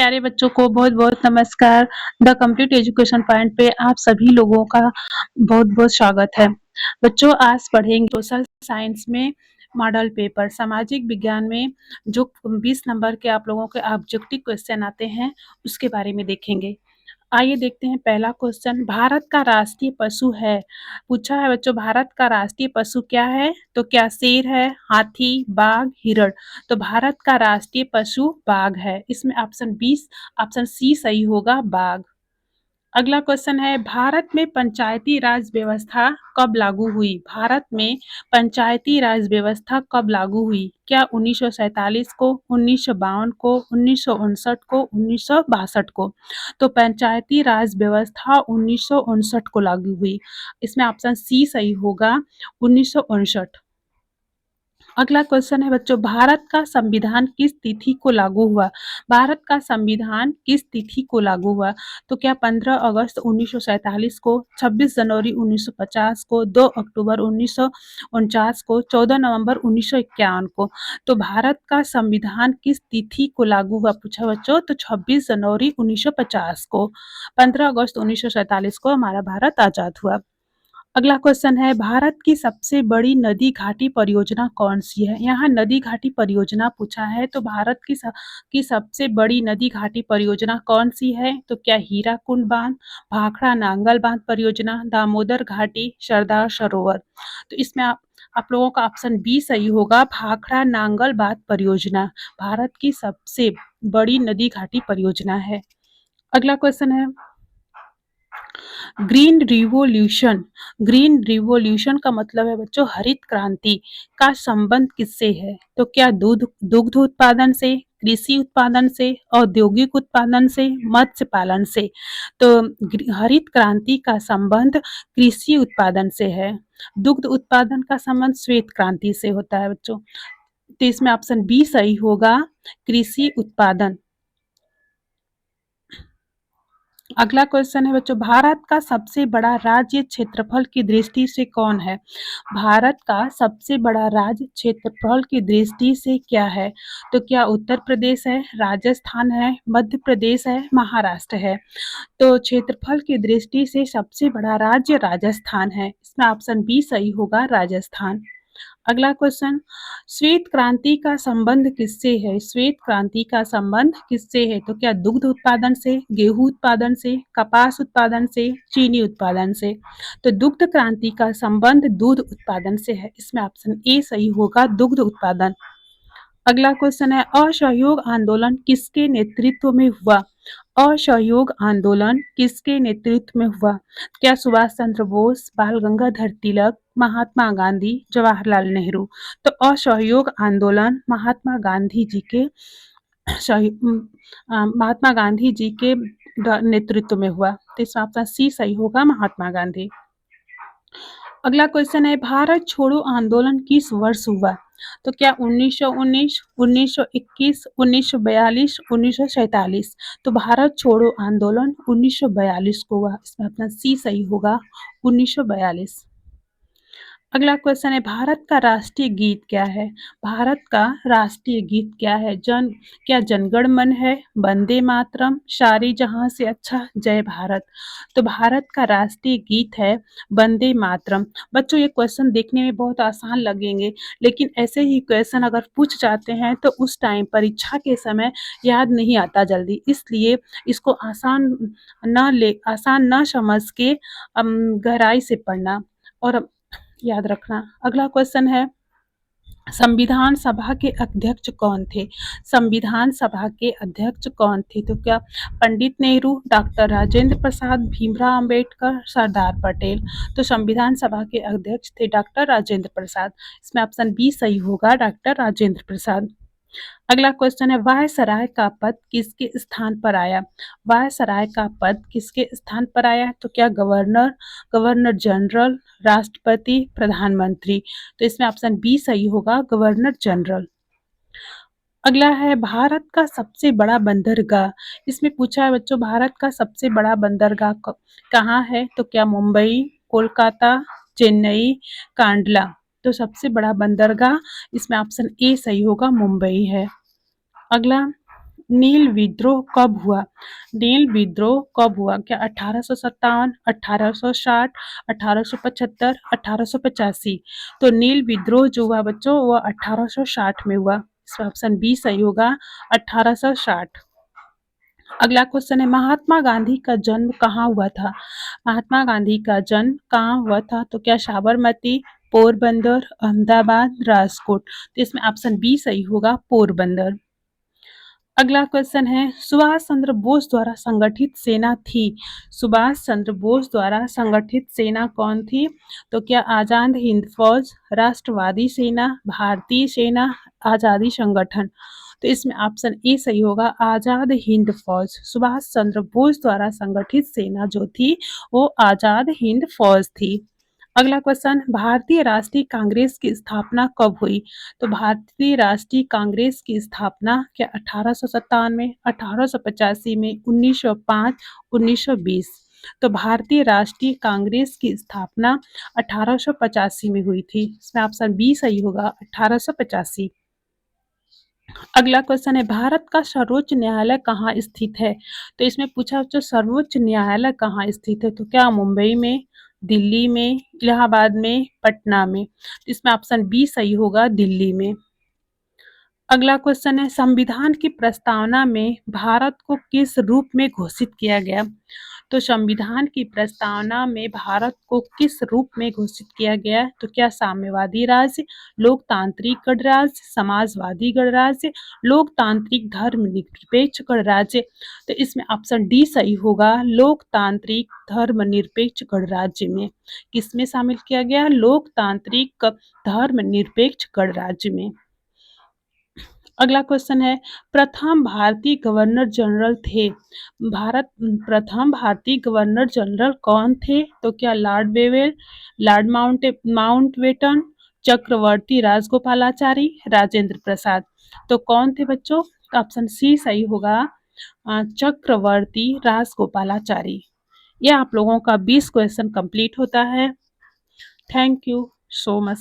प्यारे बच्चों को बहुत बहुत नमस्कार। द कंप्लीट एजुकेशन पॉइंट पे आप सभी लोगों का बहुत बहुत स्वागत है। बच्चों आज पढ़ेंगे सोशल साइंस में मॉडल पेपर, सामाजिक विज्ञान में जो 20 नंबर के आप लोगों के ऑब्जेक्टिव क्वेश्चन आते हैं उसके बारे में देखेंगे। आइए देखते हैं पहला क्वेश्चन, भारत का राष्ट्रीय पशु है। पूछा है बच्चों, भारत का राष्ट्रीय पशु क्या है? तो क्या शेर है, हाथी, बाघ, हिरण? तो भारत का राष्ट्रीय पशु बाघ है। इसमें ऑप्शन सी सही होगा, बाघ। अगला क्वेश्चन है, भारत में पंचायती राज व्यवस्था कब लागू हुई? भारत में पंचायती राज व्यवस्था कब लागू हुई? क्या 1947 को, 1952 को, 1959 को, 1962 को? तो पंचायती राज व्यवस्था 1959 को लागू हुई। इसमें ऑप्शन सी सही होगा, 1959। अगला क्वेश्चन है बच्चों, भारत का संविधान किस तिथि को लागू हुआ? भारत का संविधान किस तिथि को लागू हुआ? तो क्या 15 अगस्त 1947 को, 26 जनवरी 1950 को, 2 अक्टूबर 1949 को, 14 नवंबर 1951 को? तो भारत का संविधान किस तिथि को लागू हुआ पूछा बच्चों? तो 26 जनवरी 1950 को। 15 अगस्त 1947 को हमारा भारत आजाद हुआ। अगला क्वेश्चन है, भारत की सबसे बड़ी नदी घाटी परियोजना कौन सी है? यहाँ नदी घाटी परियोजना पूछा है, तो भारत की सबसे बड़ी नदी घाटी परियोजना कौन सी है? तो क्या हीराकुंड बांध, भाखड़ा नांगल बांध परियोजना, दामोदर घाटी, सरदार सरोवर? तो इसमें आप लोगों का ऑप्शन बी सही होगा, भाखड़ा नांगल बांध परियोजना भारत की सबसे बड़ी नदी घाटी परियोजना है। अगला क्वेश्चन है, ग्रीन रिवोल्यूशन, ग्रीन रिवोल्यूशन का मतलब है बच्चों हरित क्रांति का संबंध किससे है? तो क्या दुग्ध उत्पादन से, कृषि उत्पादन से, औद्योगिक उत्पादन से, मत्स्य पालन से? तो हरित क्रांति का संबंध कृषि उत्पादन से है। दुग्ध उत्पादन का संबंध श्वेत क्रांति से होता है बच्चों। तो इसमें ऑप्शन बी सही होगा, कृषि उत्पादन। अगला क्वेश्चन है बच्चों, भारत का सबसे बड़ा राज्य क्षेत्रफल की दृष्टि से कौन है? भारत का सबसे बड़ा राज्य क्षेत्रफल की दृष्टि से क्या है? तो क्या उत्तर प्रदेश है, राजस्थान है, मध्य प्रदेश है, महाराष्ट्र है? तो क्षेत्रफल की दृष्टि से सबसे बड़ा राज्य राजस्थान है। इसमें ऑप्शन बी सही होगा, राजस्थान। अगला क्वेश्चन, श्वेत क्रांति का संबंध किससे है? श्वेत क्रांति का संबंध किससे है? तो क्या दुग्ध उत्पादन से, गेहूं उत्पादन से, कपास उत्पादन से, चीनी उत्पादन से? तो दुग्ध क्रांति का संबंध दूध उत्पादन से है। इसमें ऑप्शन ए सही होगा, दुग्ध उत्पादन। अगला क्वेश्चन है, असहयोग आंदोलन किसके नेतृत्व में हुआ? असहयोग आंदोलन किसके नेतृत्व में हुआ? क्या सुभाष चंद्र बोस, बाल गंगाधर तिलक, महात्मा गांधी, जवाहरलाल नेहरू? तो असहयोग आंदोलन महात्मा गांधी जी के नेतृत्व में हुआ। तो इसमें ऑप्शन सी सही होगा, महात्मा गांधी। अगला क्वेश्चन है, भारत छोड़ो आंदोलन किस वर्ष हुआ? तो क्या 1919, 1921, 1942, 1947? तो भारत छोड़ो आंदोलन 1942 को हुआ। इसमें अपना सी सही होगा, 1942। अगला क्वेश्चन है, भारत का राष्ट्रीय गीत क्या है? भारत का राष्ट्रीय गीत क्या है? क्या जनगण मन है, वंदे मातरम, सारे जहां से अच्छा, जय भारत? तो भारत का राष्ट्रीय गीत है वंदे मातरम। बच्चों ये क्वेश्चन देखने में बहुत आसान लगेंगे, लेकिन ऐसे ही क्वेश्चन अगर पूछ जाते हैं तो उस टाइम परीक्षा के समय याद नहीं आता जल्दी, इसलिए इसको आसान न समझ के गहराई से पढ़ना और याद रखना। अगला क्वेश्चन है, संविधान सभा के अध्यक्ष कौन थे? संविधान सभा के अध्यक्ष कौन थे? तो क्या पंडित नेहरू, डॉक्टर राजेंद्र प्रसाद, भीमराव अंबेडकर, सरदार पटेल? तो संविधान सभा के अध्यक्ष थे डॉक्टर राजेंद्र प्रसाद। इसमें ऑप्शन बी सही होगा, डॉक्टर राजेंद्र प्रसाद। अगला क्वेश्चन है, वायसराय का पद किसके स्थान पर आया? वायसराय का पद किसके स्थान पर आया? तो क्या गवर्नर, गवर्नर जनरल, राष्ट्रपति, प्रधानमंत्री? तो इसमें ऑप्शन बी सही होगा, गवर्नर जनरल। अगला है, भारत का सबसे बड़ा बंदरगाह। इसमें पूछा है बच्चों, भारत का सबसे बड़ा बंदरगाह कहाँ है? तो क्या मुंबई, कोलकाता, चेन्नई, कांडला? तो सबसे बड़ा बंदरगाह इसमें ऑप्शन ए सही होगा, मुंबई है। अगला, नील विद्रोह कब हुआ? नील विद्रोह कब हुआ? क्या 1857, 1860, 1875, 1885? तो नील विद्रोह जो हुआ बच्चों वो 1860 में हुआ। इसका ऑप्शन बी सही होगा, 1860। अगला क्वेश्चन है, महात्मा गांधी का जन्म कहाँ हुआ था? महात्मा गांधी का जन्म कहाँ हुआ था? तो क्या साबरमती, पोरबंदर, अहमदाबाद, राजकोट? तो इसमें ऑप्शन बी सही होगा, पोरबंदर। अगला क्वेश्चन है, सुभाष चंद्र बोस द्वारा संगठित सेना थी। सुभाष चंद्र बोस द्वारा संगठित सेना कौन थी? तो क्या आजाद हिंद फौज, राष्ट्रवादी सेना, भारतीय सेना, आजादी संगठन? तो इसमें ऑप्शन ए सही होगा, आजाद हिंद फौज। सुभाष चंद्र बोस द्वारा संगठित सेना जो थी वो आजाद हिंद फौज थी। अगला क्वेश्चन, भारतीय राष्ट्रीय कांग्रेस की स्थापना कब हुई? तो भारतीय राष्ट्रीय कांग्रेस की स्थापना क्या 1897, 1885 में, 1905, 1920? तो भारतीय राष्ट्रीय कांग्रेस की स्थापना 1885 में हुई थी। इसमें ऑप्शन बी सही होगा, 1885। अगला क्वेश्चन है, भारत का सर्वोच्च न्यायालय कहाँ स्थित है? तो इसमें पूछा जो सर्वोच्च न्यायालय कहाँ स्थित है? तो क्या मुंबई में, दिल्ली में, इलाहाबाद में, पटना में? इसमें ऑप्शन बी सही होगा, दिल्ली में। अगला क्वेश्चन है, संविधान की प्रस्तावना में भारत को किस रूप में घोषित किया गया? तो संविधान की प्रस्तावना में भारत को किस रूप में घोषित किया गया? तो क्या साम्यवादी राज्य, लोकतांत्रिक गणराज्य, समाजवादी गणराज्य, लोकतांत्रिक धर्मनिरपेक्ष गणराज्य? तो इसमें ऑप्शन डी सही होगा, लोकतांत्रिक धर्मनिरपेक्ष गणराज्य में। किसमें शामिल किया गया? लोकतांत्रिक धर्मनिरपेक्ष गणराज्य में। अगला क्वेश्चन है, प्रथम भारतीय गवर्नर जनरल थे। प्रथम भारतीय गवर्नर जनरल कौन थे? तो क्या लॉर्ड वेवेल, लॉर्ड माउंटबेटन, चक्रवर्ती राजगोपालाचारी, राजेंद्र प्रसाद? तो कौन थे बच्चों? ऑप्शन सी सही होगा, चक्रवर्ती राजगोपालाचारी। यह आप लोगों का 20 क्वेश्चन कंप्लीट होता है। Thank you so much.